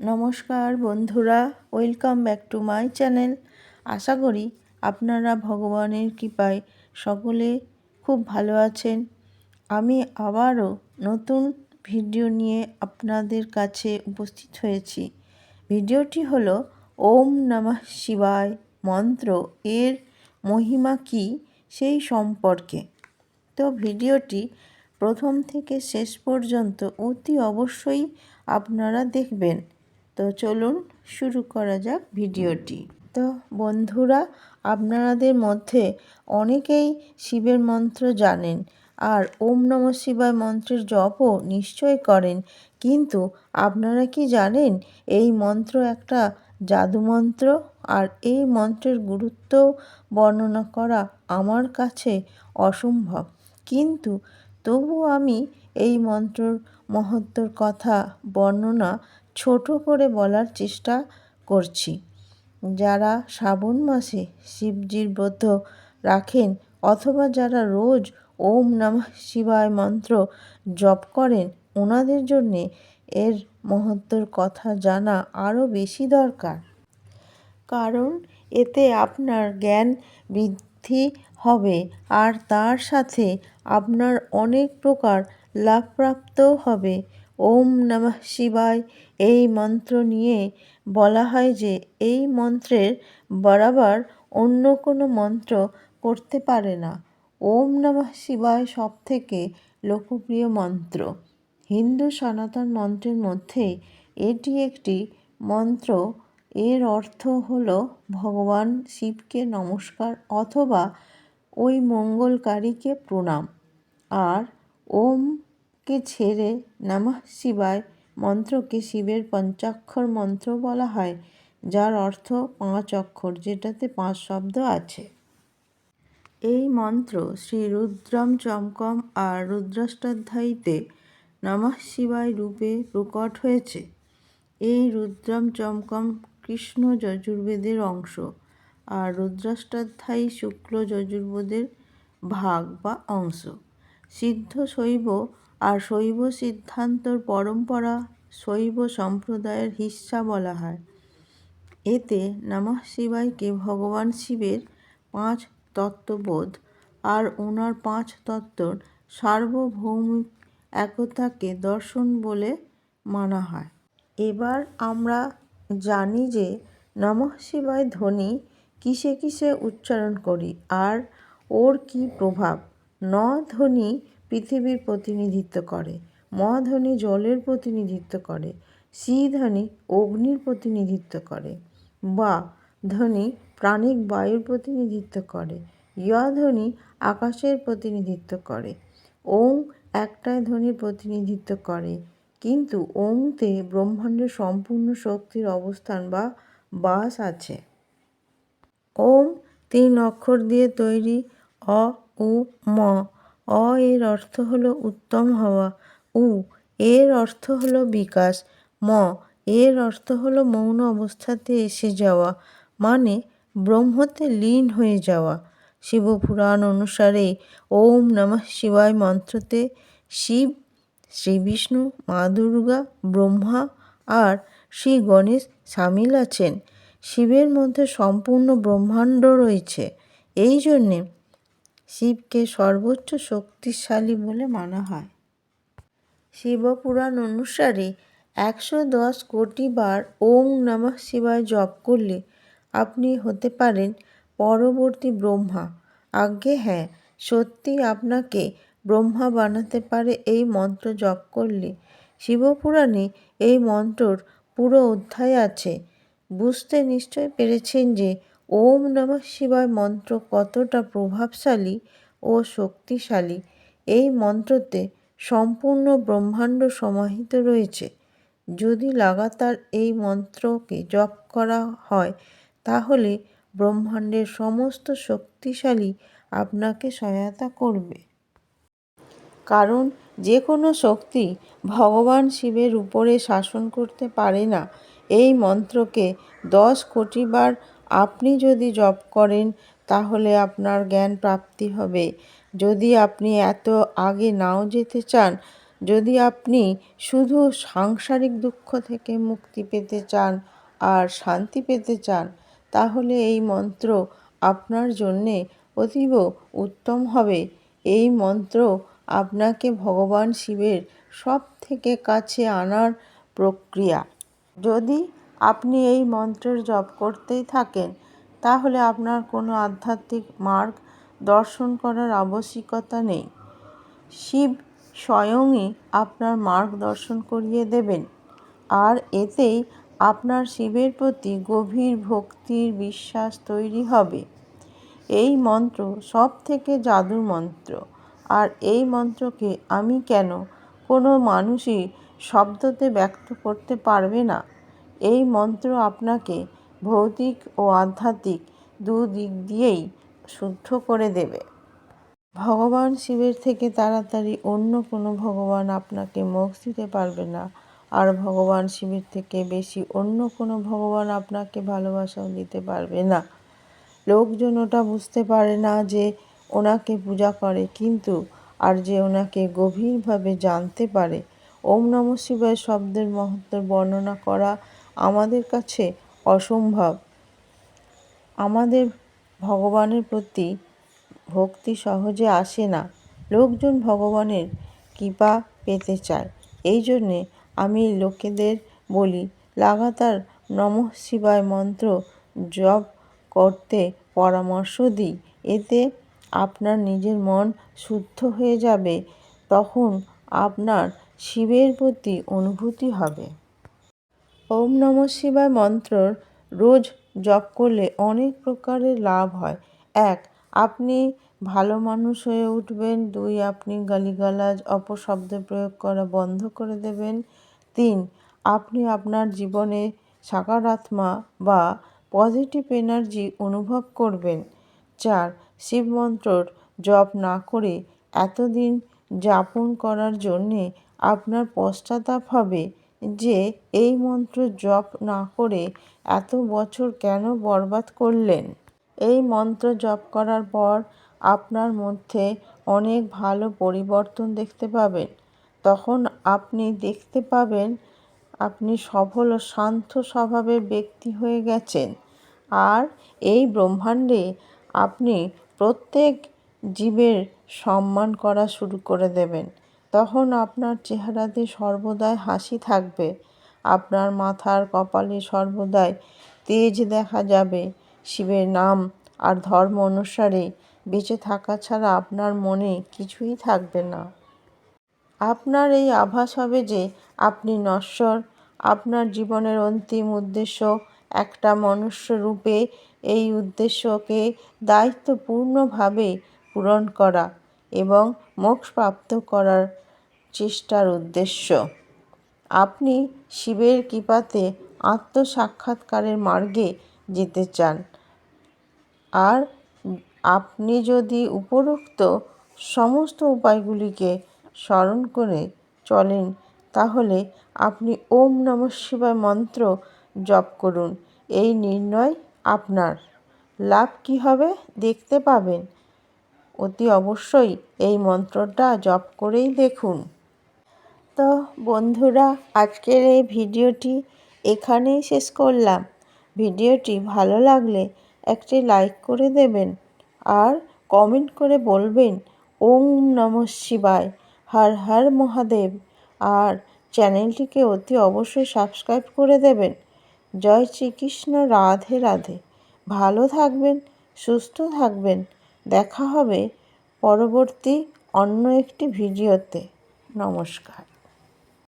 নমস্কার বন্ধুরা, welcome back to my channel. আশা করি আপনারা ভগবানের কৃপায় সকলে খুব ভালো আছেন। আমি আবারও নতুন ভিডিও নিয়ে আপনাদের কাছে উপস্থিত হয়েছি। ভিডিওটি হলো ওম নমঃ শিবায় মন্ত্র এর মহিমা কী সেই সম্পর্কে। তো ভিডিওটি প্রথম থেকে শেষ পর্যন্ত অতি অবশ্যই আপনারা দেখবেন। তো চলুন শুরু করা যাক ভিডিওটি। তো বন্ধুরা, আপনাদের মধ্যে অনেকেই শিবের মন্ত্র জানেন আর ওম নমঃ শিবায় মন্ত্রের জপও নিশ্চয় করেন, কিন্তু আপনারা কি জানেন এই মন্ত্র একটা জাদু মন্ত্র? আর এই মন্ত্রের গুরুত্ব বর্ণনা করা আমার কাছে অসম্ভব, কিন্তু তবুও আমি এই মন্ত্রর মহত্বর কথা বর্ণনা ছোট করে বলার চেষ্টা করছি। যারা শ্রাবণ মাসে শিবজির ব্রত রাখেন অথবা যারা রোজ ওম নমঃ শিবায় মন্ত্র জপ করেন, ওনাদের জন্যে এর মহত্বর কথা জানা আরও বেশি দরকার। কারণ এতে আপনার জ্ঞান বৃদ্ধি হবে আর তার সাথে আপনার অনেক প্রকার লাভপ্রাপ্তও হবে। ওম নমঃ শিবায় এই মন্ত্র নিয়ে বলা হয় যে এই মন্ত্রের বরাবর অন্য কোনো মন্ত্র করতে পারে না। ওম নমঃ শিবায় সবথেকে লোকপ্রিয় মন্ত্র। হিন্দু সনাতন মন্ত্রের মধ্যে এটি একটি মন্ত্র। এর অর্থ হলো ভগবান শিবকে নমস্কার অথবা ওই মঙ্গলকারীকে প্রণাম। আর ওমকে ছেড়ে নমঃ শিবায় মন্ত্রকে শিবের পঞ্চাক্ষর মন্ত্র বলা হয়, যার অর্থ 5 অক্ষর, যেটাতে 5 শব্দ আছে। এই মন্ত্র শ্রী রুদ্রম চমকম আর রুদ্রাষ্টাধ্যায়ীতে নমঃ শিবায় রূপে প্রকট হয়েছে। এই রুদ্রম চমকম কৃষ্ণ যজুর্বেদের অংশ আর রুদ্রাষ্টাধ্যায়ী শুক্ল যজুর্বেদের ভাগ বা অংশ। সিদ্ধ শৈব আর শৈব সিদ্ধান্তর পরম্পরা শৈব সম্প্রদায়ের হিস্সা বলা হয়। এতে নমঃ শিবায়কে ভগবান শিবের 5 তত্ত্ববোধ আর ওনার 5 তত্ত্বর সার্বভৌমিক একতাকে দর্শন বলে মানা হয়। এবার আমরা জানি যে নমঃ শিবায় ধ্বনি কিসে কিসে উচ্চারণ করি আর ওর কী প্রভাব। ন ধ্বনি পৃথিবীর প্রতিনিধিত্ব করে, ম ধ্বনি জলের প্রতিনিধিত্ব করে, শি ধ্বনি অগ্নির প্রতিনিধিত্ব করে, বা ধ্বনি প্রাণিক বায়ুর প্রতিনিধিত্ব করে, য় ধ্বনি আকাশের প্রতিনিধিত্ব করে, ওং একটাই ধ্বনির প্রতিনিধিত্ব করে। কিন্তু ওংতে ব্রহ্মাণ্ডের সম্পূর্ণ শক্তির অবস্থান বা বাস আছে। ওম 3 অক্ষর দিয়ে তৈরি। অ, উ, ম। অ এর অর্থ হলো উত্তম হওয়া, উ এর অর্থ হলো বিকাশ, ম এর অর্থ হলো মৌন অবস্থাতে এসে যাওয়া, মানে ব্রহ্মতে লীন হয়ে যাওয়া। শিবপুরাণ অনুসারে ওম নমঃ শিবায় মন্ত্রতে শিব, শ্রী বিষ্ণু, মা দুর্গা, ব্রহ্মা আর শ্রী গণেশ সামিল আছেন। শিবের মধ্যে সম্পূর্ণ ব্রহ্মাণ্ড রয়েছে। এই জন্যে শিবকে সর্বোচ্চ শক্তিশালী বলে মানা হয়। শিবপুরাণ অনুসারে 110 কোটি বার ওম নমঃ শিবায় জপ করলে আপনি হতে পারেন পরবর্তী ব্রহ্মা। আজ্ঞে হ্যাঁ, সত্যি আপনাকে ব্রহ্মা বানাতে পারে এই মন্ত্র জপ করলে। শিবপুরাণে এই মন্ত্রর পুরো অধ্যায় আছে। বুঝতে নিশ্চয় পেরেছেন যে ওম নমঃ শিবায় মন্ত্র কতটা প্রভাবশালী ও শক্তিশালী। এই মন্ত্রতে সম্পূর্ণ ব্রহ্মাণ্ড সমাহিত রয়েছে। যদি লাগাতার এই মন্ত্রকে জপ করা হয় তাহলে ব্রহ্মাণ্ডের সমস্ত শক্তিশালী আপনাকে সহায়তা করবে। কারণ যে কোনো শক্তি ভগবান শিবের উপরে শাসন করতে পারে না। এই মন্ত্রকে 10 কোটি বার আপনি যদি জপ করেন তাহলে আপনার জ্ঞান প্রাপ্তি হবে। যদি আপনি এত আগে নাও যেতে চান, যদি আপনি শুধু সাংসারিক দুঃখ থেকে মুক্তি পেতে চান আর শান্তি পেতে চান, তাহলে এই মন্ত্র আপনার জন্যে অতীব উত্তম হবে। এই মন্ত্র আপনাকে ভগবান শিবের সব থেকে কাছে আনার প্রক্রিয়া। যদি আপনি এই মন্ত্রের জপ করতেই থাকেন, তাহলে আপনার কোনো আধ্যাত্মিক মার্গ দর্শন করার আবশ্যিকতা নেই। শিব স্বয়ংই আপনার মার্গ দর্শন করিয়ে দেবেন, আর এতেই আপনার শিবের প্রতি গভীর ভক্তির বিশ্বাস তৈরি হবে। এই মন্ত্র সব থেকে জাদুর মন্ত্র, আর এই মন্ত্রকে আমি কেন কোনো মানুষই শব্দতে ব্যক্ত করতে পারবে না। এই মন্ত্র আপনাকে ভৌতিক ও আধ্যাত্মিক দুদিক দিয়েই শুদ্ধ করে দেবে। ভগবান শিবের থেকে তাড়াতাড়ি অন্য কোনো ভগবান আপনাকে মোক্ষ দিতে পারবে না, আর ভগবান শিবের থেকে বেশি অন্য কোনো ভগবান আপনাকে ভালোবাসাও দিতে পারবে না। লোকজন ওটা বুঝতে পারে না যে ওনাকে পূজা করে, কিন্তু আর যে ওনাকে গভীরভাবে জানতে পারে। ওম নমঃ শিবায় শব্দের মহত্ব বর্ণনা করা আমাদের কাছে অসম্ভব। আমাদের ভগবানের প্রতি ভক্তি সহজে আসে না। লোকজন ভগবানের কৃপা পেতে চায়। এই জন্যে আমি লোকেদের বলি, লাগাতার নমঃ শিবায় মন্ত্র জপ করতে পরামর্শ দিই। এতে আপনার নিজের মন শুদ্ধ হয়ে যাবে, তখন আপনার শিবের প্রতি অনুভূতি হবে। ওম নমঃ শিবায় মন্ত্র রোজ জপ করলে অনেক প্রকারের লাভ হয়। 1. আপনি ভালো মানুষ হয়ে উঠবেন। 2. আপনি গালিগালাজ অপশব্দ প্রয়োগ করা বন্ধ করে দেবেন। 3. আপনি আপনার জীবনে সকারাত্মক বা পজিটিভ এনার্জি অনুভব করবেন। 4. শিব মন্ত্রর জপ না করে এতদিন যাপন করার জন্যে আপনার পশ্চাতাপ হবে যে এই মন্ত্র জপ না করে এত বছর কেন বরবাদ করলেন। এই মন্ত্র জপ করার পর আপনার মধ্যে অনেক ভালো পরিবর্তন দেখতে পাবেন। তখন আপনি দেখতে পাবেন আপনি সফল ও শান্ত স্বভাবের ব্যক্তি হয়ে গেছেন, আর এই ব্রহ্মাণ্ডে আপনি প্রত্যেক জীবের সম্মান করা শুরু করে দেবেন। তখন আপনার চেহারাতে সর্বদাই হাসি থাকবে, আপনার মাথার কপালে সর্বদাই তেজ দেখা যাবে। শিবের নাম আর ধর্ম অনুসারে বেঁচে থাকা ছাড়া আপনার মনে কিছুই থাকবে না। আপনার এই আভাস হবে যে আপনি নশ্বর। আপনার জীবনের অন্তিম উদ্দেশ্য একটা মনুষ্য রূপে এই উদ্দেশ্যকে দায়িত্বপূর্ণভাবে পূরণ করা এবং মোক্ষ প্রাপ্ত করার চেষ্টার উদ্দেশ্য। আপনি শিবের কৃপাতে আত্মসাক্ষাৎকারের মার্গে যেতে চান, আর আপনি যদি উপরোক্ত সমস্ত উপায়গুলিকে স্মরণ করে চলেন, তাহলে আপনি ওম নমঃ শিবায় মন্ত্র জপ করুন। এই নির্ণয় আপনার। লাভ কী হবে দেখতে পাবেন। অতি অবশ্যই এই মন্ত্রটা জপ করেই দেখুন। তো বন্ধুরা, আজকের এই ভিডিওটি এখানেই শেষ করলাম। ভিডিওটি ভালো লাগলে একটি লাইক করে দেবেন, আর কমেন্ট করে বলবেন ওম নমঃ শিবায়, হর হর মহাদেব, আর চ্যানেলটিকে অতি অবশ্যই সাবস্ক্রাইব করে দেবেন। জয় শ্রীকৃষ্ণ, রাধে রাধে। ভালো থাকবেন, সুস্থ থাকবেন। দেখা হবে পরবর্তী অন্য একটি ভিডিওতে। নমস্কার।